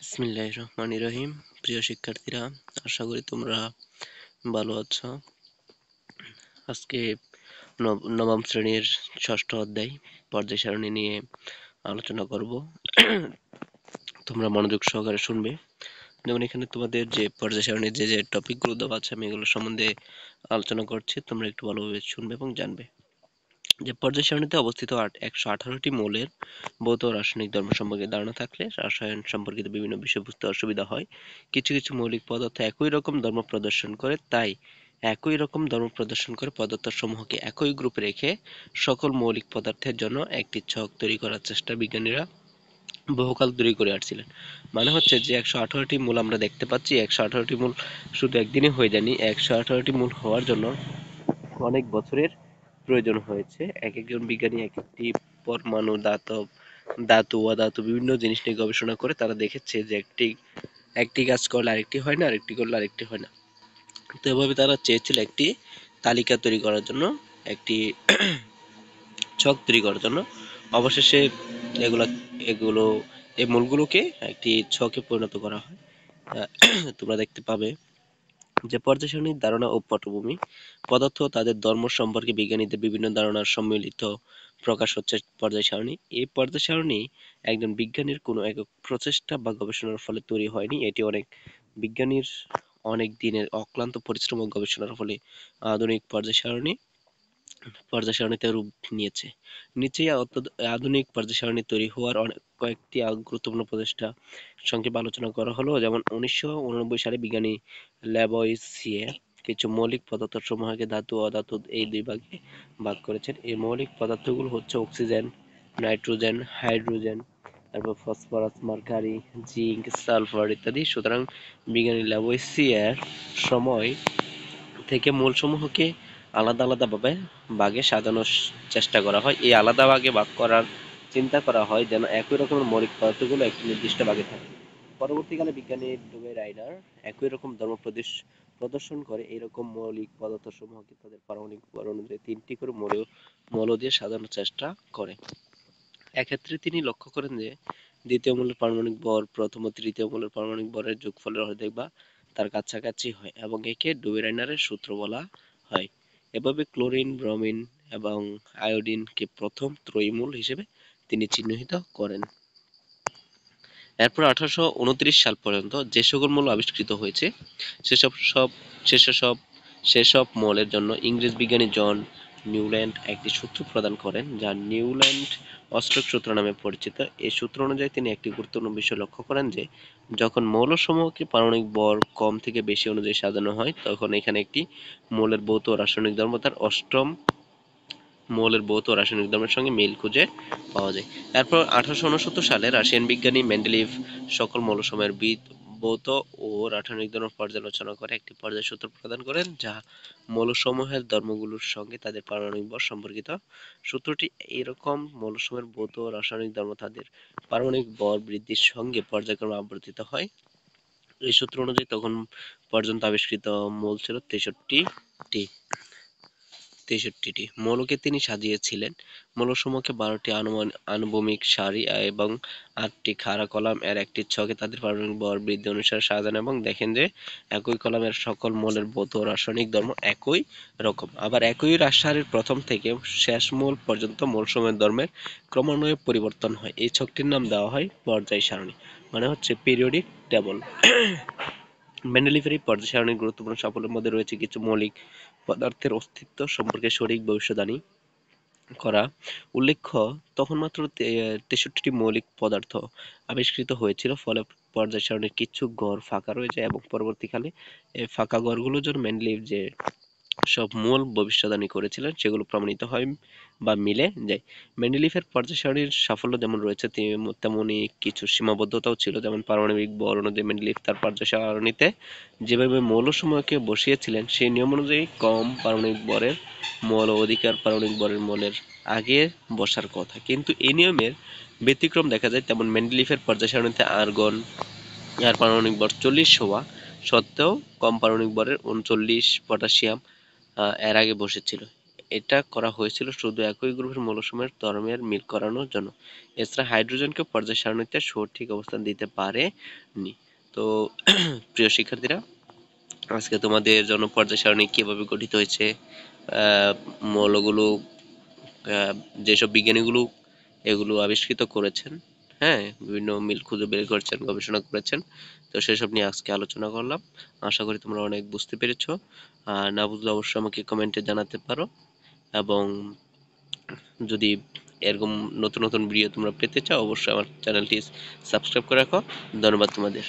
বিসমিল্লাহির রহমানির রহিম। প্রিয় শিক্ষার্থীরা, আশা করি তোমরা ভালো আছো। আজকে নবম শ্রেণীর ষষ্ঠ অধ্যায় পর্যায় সারণী নিয়ে আলোচনা করব। তোমরা মনোযোগ সহকারে শুনবে। যেমন এখানে তোমাদের যে পর্যায় সারণীর যে টপিকগুলো দেওয়া আছে, আমি এগুলো সম্বন্ধে আলোচনা করছি। তোমরা একটু ভালোভাবে শুনবে এবং জানবে। যে পর্যায় সারণীতে অবস্থিত 118টি মৌলের ভৌত ও রাসায়নিক ধর্ম সম্পর্কে ধারণা থাকলে রসায়ন সম্পর্কিত বিভিন্ন বিষয় বুঝতে অসুবিধা হয়। কিছু কিছু মৌলিক পদার্থ একই রকম ধর্ম প্রদর্শন করে, তাই একই রকম ধর্ম প্রদর্শন করে পদার্থসমূহকে একই গ্রুপে রেখে সকল মৌলিক পদার্থের জন্য একটি ছক তৈরি করার চেষ্টা বিজ্ঞানীরা বহুকাল ধরেই করে আসছিলেন। মানে হচ্ছে যে 118টি মূল আমরা দেখতে পাচ্ছি, 118টি মূল শুধু একদিনে হয়ে যায়নি। 118টি মূল হওয়ার জন্য অনেক বছরের প্রয়োজন হয়েছে। এক একজন বিজ্ঞানী এক একটি পরমাণু, ধাতু, অধাতু বিভিন্ন জিনিস নিয়ে গবেষণা করে তারা দেখেছে যে একটি একটি কাজ করলে আরেকটি হয় না, আরেকটি করলে আরেকটি হয় না। তো এভাবে তারা চেয়েছিল একটি তালিকা তৈরি করার জন্য, একটি ছক তৈরি করার জন্য। অবশেষে এগুলা এগুলো এই মূলগুলোকে একটি ছকে পরিণত করা হয়। তোমরা দেখতে পাবে যে পর্যায় সারণীর ধারণা ও পটভূমি। পদার্থ ও তাদের ধর্ম সম্পর্কে বিজ্ঞানীদের বিভিন্ন ধারণার সম্মিলিত প্রকাশ হচ্ছে পর্যায় সারণী। এই পর্যায় সারণী একজন বিজ্ঞানীর কোনো একক প্রচেষ্টা বা গবেষণার ফলে তৈরি হয়নি। এটি অনেক বিজ্ঞানীর অনেক দিনের অক্লান্ত পরিশ্রম ও গবেষণার ফলে আধুনিক পর্যায় সারণীতে রূপ নিয়েছে। নিচেই আধুনিক পর্যায় সারণী তৈরি হওয়ার কয়েকটি গুরুত্বপূর্ণ প্রচেষ্টা সংক্ষেপে আলোচনা করা হলো। যেমন 1989 সালে বিজ্ঞানী ল্যাভয়েসিয়ে কিছু মৌলিক পদার্থ সমূহকে ধাতু ও অধাতু এই দুই ভাগে ভাগ করেছেন। এই মৌলিক পদার্থগুলো হচ্ছে অক্সিজেন, নাইট্রোজেন, হাইড্রোজেন, তারপর ফসফরাস, মার্কারি, জিঙ্ক, সালফার ইত্যাদি। সুতরাং বিজ্ঞানী ল্যাভয়েসিয়ের সময় থেকে মূলসমূহকে আলাদা আলাদাভাবে ভাগে সাজানোর চেষ্টা করা হয়। এই আলাদা ভাগে ভাগ করার চিন্তা করা হয় যেন একই রকমের মৌলিক পদার্থগুলো একটি নির্দিষ্ট ভাগে থাকে। পরবর্তীকালে বিজ্ঞানী ডুবে রাইডার একই রকম ধর্ম প্রদর্শন করে এইরকম মৌলিক পদার্থসমূহকে তাদের পারমাণবিক ভর অনুযায়ী তিনটি করে মৌল দিয়ে সাজানোর চেষ্টা করে। এক্ষেত্রে তিনি লক্ষ্য করেন যে দ্বিতীয় মৌলের পারমাণবিক ভর প্রথম ও তৃতীয় মৌলের পারমাণবিক ভরের যোগফলের অর্ধেক বা তার কাছাকাছি হয় এবং একে ডুবে-রাইডারের সূত্র বলা হয়। এভাবে ক্লোরিন, ব্রোমিন এবং আয়োডিনকে প্রথম ত্রয়ী মৌল হিসেবে তিনি চিহ্নিত করেন। এরপর 1829 সাল পর্যন্ত যে সকল মৌল আবিষ্কৃত হয়েছে সেসব সব সেসব সেসব মৌলের জন্য ইংরেজ বিজ্ঞানী জন নিউল্যান্ড একটি সূত্র প্রদান করেন, যা নিউল্যান্ড-অস্টক সূত্র নামে পরিচিত। এই সূত্র অনুযায়ী তিনি একটি গুরুত্বপূর্ণ বিষয় লক্ষ্য করেন যে যখন মৌলসমূহকে পারমাণবিক ভর কম থেকে বেশি অনুযায়ী সাজানো হয়, তখন এখানে একটি মৌলের ভৌত ও রাসায়নিক ধর্ম তার অষ্টম মৌলের ভৌত ও রাসায়নিক ধর্মের সঙ্গে মিল খুঁজে পাওয়া যায়। এরপর 1869 সালে রাশিয়ান বিজ্ঞানী মেন্ডেলিভ সকল মৌলসমূহের ভৌত ও রাসায়নিক ধর্ম পর্যালোচনা করে একটি পর্যায় সূত্র প্রদান করেন, যা মৌলসমূহের ধর্মগুলোর সঙ্গে তাদের পারমাণবিক ভর সম্পর্কিত। সূত্রটি এরকম মৌলসমূহের ভৌত ও রাসায়নিক ধর্ম তাদের পারমাণবিক ভর বৃদ্ধির সঙ্গে পর্যায়ক্রমে আবর্তিত হয়। এই সূত্র অনুযায়ী তখন পর্যন্ত আবিষ্কৃত মৌল ছিল 63টি মৌলকে তিনি সাজিয়েছিলেন। মৌলসমূহকে 12টি আণুবমিক সারি এবং 8টি খাড়া কলাম এর একটি ছকে তাদের পারমাণবিক ভর বৃদ্ধি অনুসারে সাজান এবং দেখেন যে একই কলামের সকল মৌলের ভৌত ও রাসায়নিক ধর্ম একই রকম। আবার একই সারির প্রথম থেকে শেষ মৌল পর্যন্ত মৌলসমূহের ধর্মের ক্রমান্বয়ে পরিবর্তন হয়। এই ছকটির নাম দেওয়া হয় পর্যায় সারণী, মানে হচ্ছে পিরিয়ডিক টেবল। মেন্ডেলিভের এই পর্যায় সারণীর গুরুত্বপূর্ণ সাফল্যের মধ্যে রয়েছে কিছু মৌলিক পদার্থের অস্তিত্ব সম্পর্কে সঠিক ভবিষ্যদ্বাণী করা। উল্লেখ্য, তখন মাত্র 63টি মৌলিক পদার্থ আবিষ্কৃত হয়েছিল, ফলে পর্যায় সারণীর কিছু ঘর ফাঁকা রয়ে যায় এবং পরবর্তীকালে এই ফাঁকা ঘরগুলোর জন্য মেন্ডেলিভ যে সব মূল ভবিষ্যদ্বাণী করেছিলেন সেগুলো প্রমাণিত হয় বা মিলে যায়। মেন্ডেলিভের পর্যায় সারণীর সাফল্য যেমন রয়েছে তেমনি কিছু সীমাবদ্ধতাও ছিল। যেমন পারমাণবিক ভর অনুযায়ী মেন্ডেলিভ তার পর্যায় সারণীতে যেভাবে মৌলসমূহকে বসিয়েছিলেন সেই নিয়ম অনুযায়ী কম পারমাণবিক ভরের মৌল অধিকার পারমাণবিক ভরের মৌলের আগে বসার কথা, কিন্তু এই নিয়মের ব্যতিক্রম দেখা যায়। তেমন মেন্ডেলিভের পর্যায় সারণীতে আর্গন এর পারমাণবিক ভর 40 হওয়া সত্ত্বেও কম পারমাণবিক ভরের 39 পটাশিয়াম এর আগে বসেছিল। এটা করা হয়েছিল শুধু একই গ্রুপের মৌলসমূহের ধর্মের মিল করানোর জন্য। এছাড়া হাইড্রোজেনকে পর্যায় সারণীতে সঠিক অবস্থান দিতে পারেনি। তো প্রিয় শিক্ষার্থীরা, আজকে তোমাদের জন্য পর্যায় সারণী কিভাবে গঠিত হয়েছে, আহ, মৌলগুলো, আহ, যেসব বিজ্ঞানীগুলো এগুলো আবিষ্কৃত করেছেন, হ্যাঁ, বিভিন্ন মিল খুঁজে বের করেছেন, গবেষণা করেছেন, তো সেসব নিয়ে আজকে আলোচনা করলাম। আশা করি তোমরা অনেক বুঝতে পেরেছো। আর না বুঝলে অবশ্যই আমাকে কমেন্টে জানাতে পারো। এবং যদি এরকম নতুন নতুন ভিডিও তোমরা পেতে চাও, অবশ্যই আমার চ্যানেলটি সাবস্ক্রাইব করে রাখো। ধন্যবাদ তোমাদের।